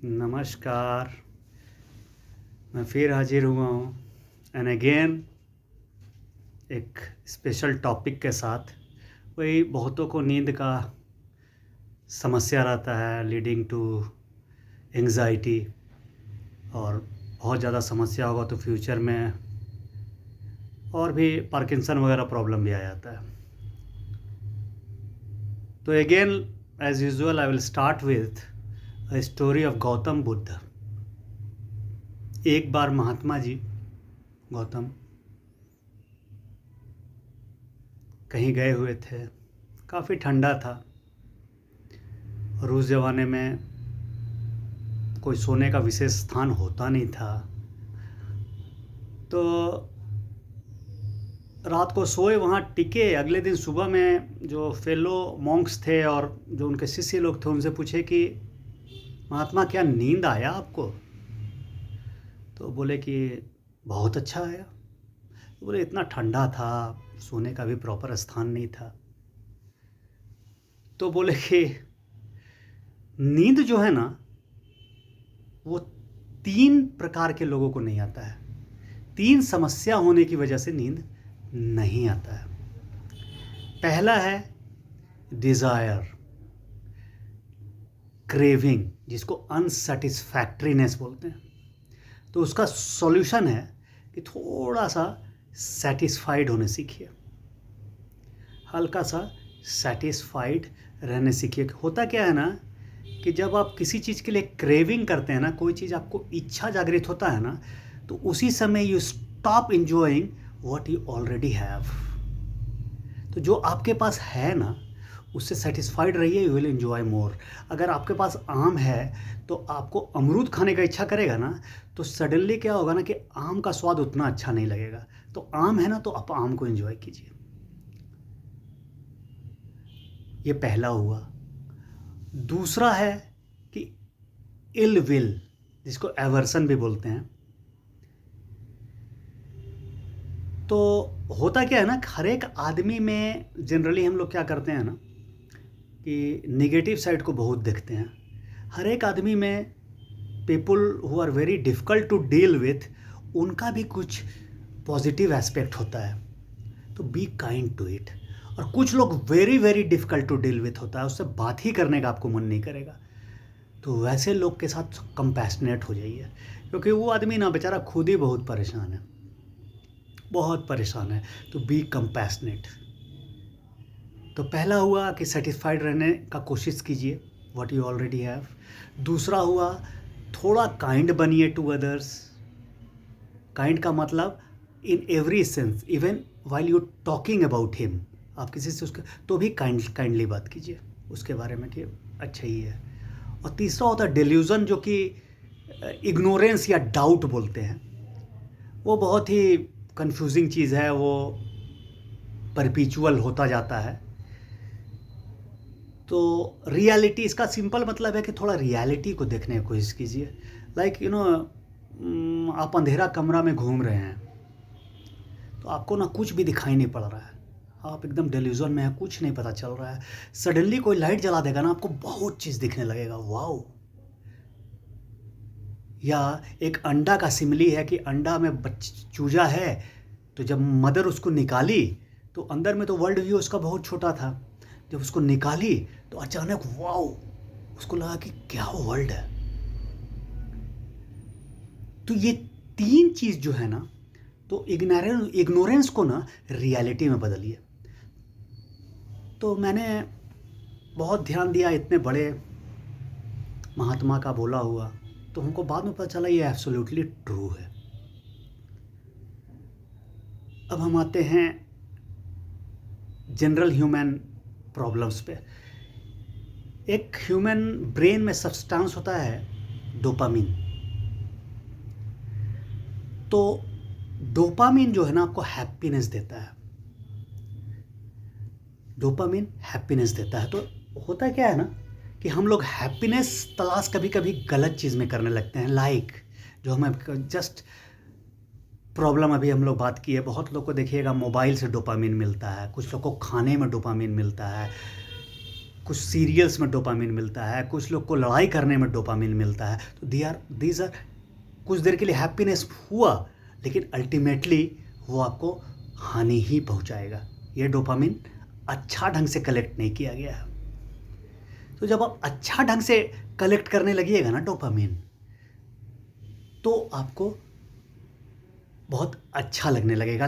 नमस्कार। मैं फिर हाजिर हुआ हूँ एंड अगेन एक स्पेशल टॉपिक के साथ। वही बहुतों को नींद का समस्या रहता है लीडिंग टू एंग्जाइटी, और बहुत ज़्यादा समस्या होगा तो फ्यूचर में और भी पार्किंसन वगैरह प्रॉब्लम भी आ जाता है। तो again as usual I will start with a story of Gautam Buddha. एक बार महात्मा जी गौतम कहीं गए हुए थे, काफ़ी ठंडा था और उस ज़माने में कोई सोने का विशेष स्थान होता नहीं था। तो रात को सोए, वहाँ टिके। अगले दिन सुबह में जो फेलो मॉन्क्स थे और जो उनके शिष्य लोग थे उनसे पूछे कि महात्मा क्या नींद आया आपको? तो बोले कि बहुत अच्छा आया। तो बोले इतना ठंडा था, सोने का भी प्रॉपर स्थान नहीं था। तो बोले कि नींद जो है ना वो 3 प्रकार के लोगों को नहीं आता है। 3 समस्या होने की वजह से नींद नहीं आता है। पहला है डिज़ायर, क्रेविंग, जिसको अनसेटिस्फैक्ट्रीनेस बोलते हैं। तो उसका सॉल्यूशन है कि थोड़ा सा सेटिस्फाइड होने सीखिए, हल्का सा सेटिस्फाइड रहने सीखिए। होता क्या है ना कि जब आप किसी चीज़ के लिए क्रेविंग करते हैं ना, कोई चीज़ आपको इच्छा जागृत होता है ना, तो उसी समय you stop enjoying what you already have. तो जो आपके पास है ना उससे सेटिस्फाइड रहिए, यू विल एंजॉय मोर। अगर आपके पास आम है तो आपको अमरूद खाने का इच्छा करेगा ना, तो सडनली क्या होगा ना कि आम का स्वाद उतना अच्छा नहीं लगेगा। तो आम है ना तो आप आम को एंजॉय कीजिए। ये पहला हुआ। दूसरा है कि इल विल, जिसको एवर्सन भी बोलते हैं। तो होता क्या है ना, हर एक आदमी में जनरली हम लोग क्या करते हैं ना कि नेगेटिव साइड को बहुत देखते हैं। हर एक आदमी में people who are very difficult to deal with, उनका भी कुछ पॉजिटिव एस्पेक्ट होता है। तो बी काइंड टू इट। और कुछ लोग very very difficult to deal with होता है, उससे बात ही करने का आपको मन नहीं करेगा। तो वैसे लोग के साथ कंपैशनेट हो जाइए, क्योंकि वो आदमी ना बेचारा खुद ही बहुत परेशान है, बहुत परेशान है। तो बी कंपैशनेट। तो पहला हुआ कि सेटिस्फाइड रहने का कोशिश कीजिए व्हाट यू ऑलरेडी हैव। दूसरा हुआ थोड़ा काइंड बनिए टू अदर्स। काइंड का मतलब in every sense, even while you talking about him, आप किसी से उसके तो भी काइंडली बात कीजिए उसके बारे में कि अच्छा ही है। और तीसरा होता है डिल्यूजन, जो कि इग्नोरेंस या डाउट बोलते हैं। वो बहुत ही कंफ्यूजिंग चीज़ है, वो परपीचुअल होता जाता है। तो रियलिटी, इसका सिंपल मतलब है कि थोड़ा रियलिटी को देखने की कोशिश कीजिए। लाइक यू नो, आप अंधेरा कमरा में घूम रहे हैं तो आपको ना कुछ भी दिखाई नहीं पड़ रहा है, आप एकदम डिल्यूजन में हैं, कुछ नहीं पता चल रहा है। सडनली कोई लाइट जला देगा ना, आपको बहुत चीज़ दिखने लगेगा, वाओ। या एक अंडा का सिमिली है कि अंडा में चूजा है, तो जब मदर उसको निकाली तो अंदर में तो वर्ल्ड व्यू उसका बहुत छोटा था। जब उसको निकाली तो अचानक वाओ, उसको लगा कि क्या वर्ल्ड है। तो ये 3 चीज़ जो है ना, तो इग्नोरेंस को ना रियलिटी में बदलिए। तो मैंने बहुत ध्यान दिया इतने बड़े महात्मा का बोला हुआ, तो हमको बाद में पता चला ये एब्सोल्युटली ट्रू है। अब हम आते हैं जनरल ह्यूमन प्रॉब्लम्स पे। एक ह्यूमन ब्रेन में सब्सटेंस होता है डोपामिन। तो डोपामिन जो है ना आपको हैप्पीनेस देता है, डोपामिन हैप्पीनेस देता है। तो होता क्या है ना कि हम लोग हैप्पीनेस तलाश कभी कभी गलत चीज़ में करने लगते हैं। लाइक जो हमें जस्ट प्रॉब्लम अभी हम लोग बात की है, बहुत लोग को देखिएगा मोबाइल से डोपामिन मिलता है, कुछ लोग को खाने में डोपामिन मिलता है, कुछ सीरियल्स में डोपामिन मिलता है, कुछ लोग को लड़ाई करने में डोपामिन मिलता है। तो दीज आर कुछ देर के लिए हैप्पीनेस हुआ, लेकिन अल्टीमेटली वो आपको हानि ही पहुंचाएगा। ये डोपामिन अच्छा ढंग से कलेक्ट नहीं किया गया है। तो जब आप अच्छा ढंग से कलेक्ट करने लगिएगा ना डोपामिन, तो आपको बहुत अच्छा लगने लगेगा।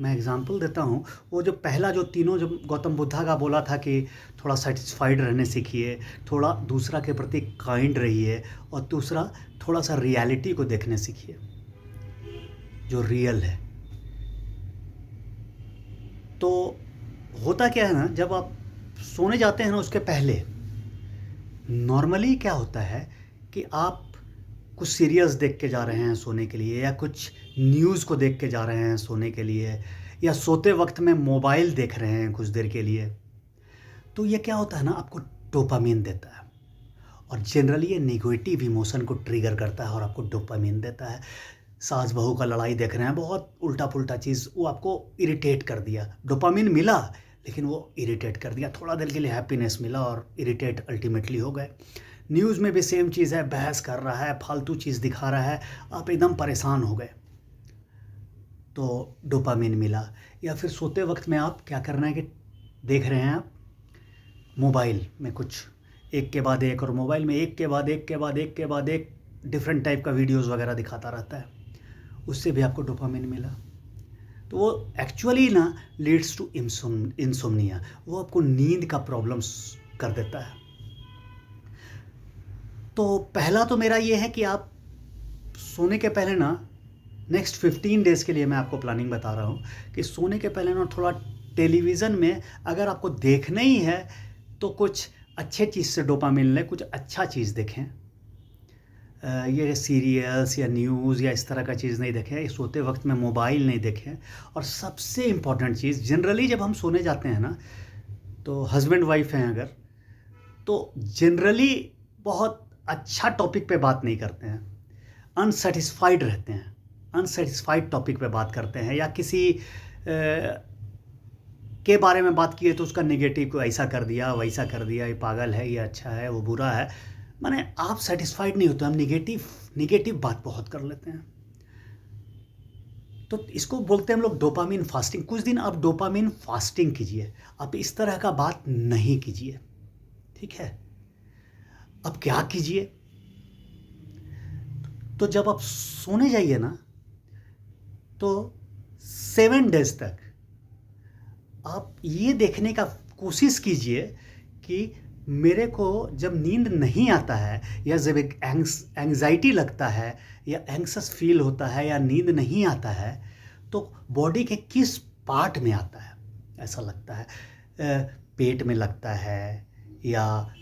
मैं एग्जांपल देता हूँ, वो जो पहला जो तीनों जो गौतम बुद्धा का बोला था कि थोड़ा सेटिस्फाइड रहने सीखिए, थोड़ा दूसरा के प्रति काइंड रहिए, और दूसरा थोड़ा सा रियलिटी को देखने सीखिए, जो रियल है। तो होता क्या है ना, जब आप सोने जाते हैं ना, उसके पहले नॉर्मली क्या होता है कि आप कुछ सीरियल्स देख के जा रहे हैं सोने के लिए, या कुछ न्यूज़ को देख के जा रहे हैं सोने के लिए, या सोते वक्त में मोबाइल देख रहे हैं कुछ देर के लिए। तो ये क्या होता है ना, आपको डोपामिन देता है, और जनरली ये नेगेटिव इमोशन को ट्रिगर करता है और आपको डोपामिन देता है। सास बहू का लड़ाई देख रहे हैं, बहुत उल्टा पुल्टा चीज़, वो आपको इरिटेट कर दिया। डोपामिन मिला, लेकिन वो इरिटेट कर दिया। थोड़ा देर के लिए हैप्पीनेस मिला और इरिटेट अल्टीमेटली हो गए। न्यूज़ में भी सेम चीज़ है, बहस कर रहा है, फालतू चीज़ दिखा रहा है, आप एकदम परेशान हो गए, तो डोपामिन मिला। या फिर सोते वक्त में आप क्या करना है कि देख रहे हैं आप मोबाइल में कुछ एक के बाद एक, और मोबाइल में एक के बाद एक के बाद एक के बाद एक डिफरेंट टाइप का वीडियोस वगैरह दिखाता रहता है, उससे भी आपको डोपामिन मिला। तो वो एक्चुअली ना लीड्स टू इंसोम्निया, वो आपको नींद का प्रॉब्लम्स कर देता है। तो पहला तो मेरा ये है कि आप सोने के पहले ना, नेक्स्ट 15 डेज़ के लिए मैं आपको प्लानिंग बता रहा हूँ कि सोने के पहले ना थोड़ा टेलीविज़न में अगर आपको देखना ही है तो कुछ अच्छे चीज़ से डोपामिन लें, कुछ अच्छा चीज़ देखें। ये सीरियल्स या न्यूज़ या इस तरह का चीज़ नहीं देखें, सोते वक्त में मोबाइल नहीं देखें। और सबसे इम्पॉर्टेंट चीज़, जनरली जब हम सोने जाते हैं ना, तो हस्बैंड वाइफ हैं अगर, तो जनरली बहुत अच्छा टॉपिक पे बात नहीं करते हैं, अनसेटिस्फाइड रहते हैं, अनसेटिस्फाइड टॉपिक पे बात करते हैं, या किसी के बारे में बात किए तो उसका नेगेटिव को ऐसा कर दिया, वैसा कर दिया, ये पागल है, ये अच्छा है, वो बुरा है। माने आप सेटिस्फाइड नहीं होते, हम निगेटिव बात बहुत कर लेते हैं। तो इसको बोलते हैं हम लोग डोपामिन फास्टिंग। कुछ दिन आप डोपामिन फास्टिंग कीजिए, आप इस तरह का बात नहीं कीजिए, ठीक है। अब क्या कीजिए, तो जब आप सोने जाइए ना, तो 7 डेज तक आप ये देखने का कोशिश कीजिए कि मेरे को जब नींद नहीं आता है, या जब एक एंग्जाइटी लगता है, या एंग्सस फील होता है, या नींद नहीं आता है, तो बॉडी के किस पार्ट में आता है ऐसा लगता है। पेट में लगता है, या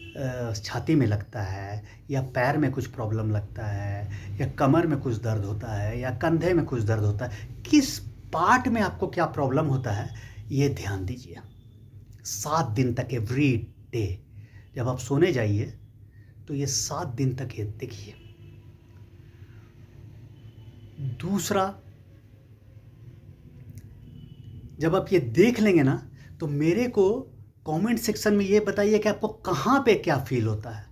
छाती में लगता है, या पैर में कुछ प्रॉब्लम लगता है, या कमर में कुछ दर्द होता है, या कंधे में कुछ दर्द होता है, किस पार्ट में आपको क्या प्रॉब्लम होता है, ये ध्यान दीजिए। 7 दिन तक एवरी डे जब आप सोने जाइए, तो ये 7 दिन तक ये देखिए। दूसरा, जब आप ये देख लेंगे ना, तो मेरे को कमेंट सेक्शन में ये बताइए कि आपको कहाँ पे क्या फील होता है।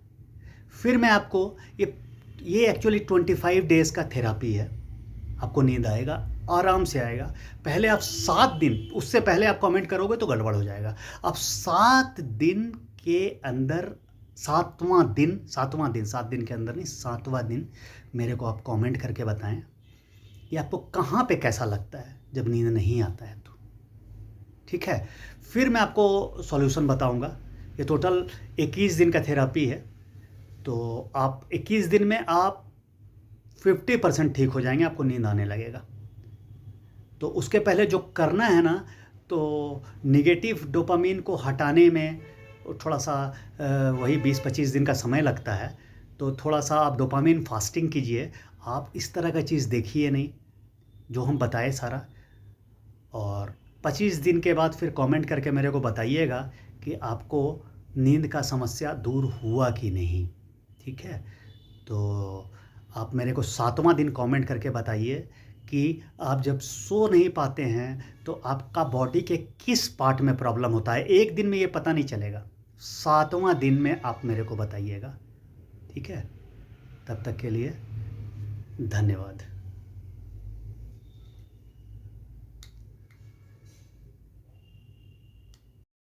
फिर मैं आपको ये एक्चुअली 25 डेज़ का थेरापी है, आपको नींद आएगा, आराम से आएगा। पहले आप 7 दिन, उससे पहले आप कमेंट करोगे तो गड़बड़ हो जाएगा। आप 7 दिन के अंदर, 7 दिन के अंदर नहीं, 7वां दिन मेरे को आप कमेंट करके बताएं कि आपको कहाँ पे कैसा लगता है जब नींद नहीं आता है तो, ठीक है। फिर मैं आपको सॉल्यूशन बताऊंगा। ये टोटल 21 दिन का थेरापी है, तो आप 21 दिन में आप 50% ठीक हो जाएंगे, आपको नींद आने लगेगा। तो उसके पहले जो करना है ना, तो नेगेटिव डोपामिन को हटाने में थोड़ा सा वही 20-25 दिन का समय लगता है। तो थोड़ा सा आप डोपामिन फास्टिंग कीजिए, आप इस तरह का चीज़ देखिए नहीं जो हम बताए सारा, और 25 दिन के बाद फिर कमेंट करके मेरे को बताइएगा कि आपको नींद का समस्या दूर हुआ कि नहीं, ठीक है। तो आप मेरे को 7वां दिन कमेंट करके बताइए कि आप जब सो नहीं पाते हैं तो आपका बॉडी के किस पार्ट में प्रॉब्लम होता है। एक दिन में ये पता नहीं चलेगा, 7वां दिन में आप मेरे को बताइएगा, ठीक है? तब तक के लिए धन्यवाद।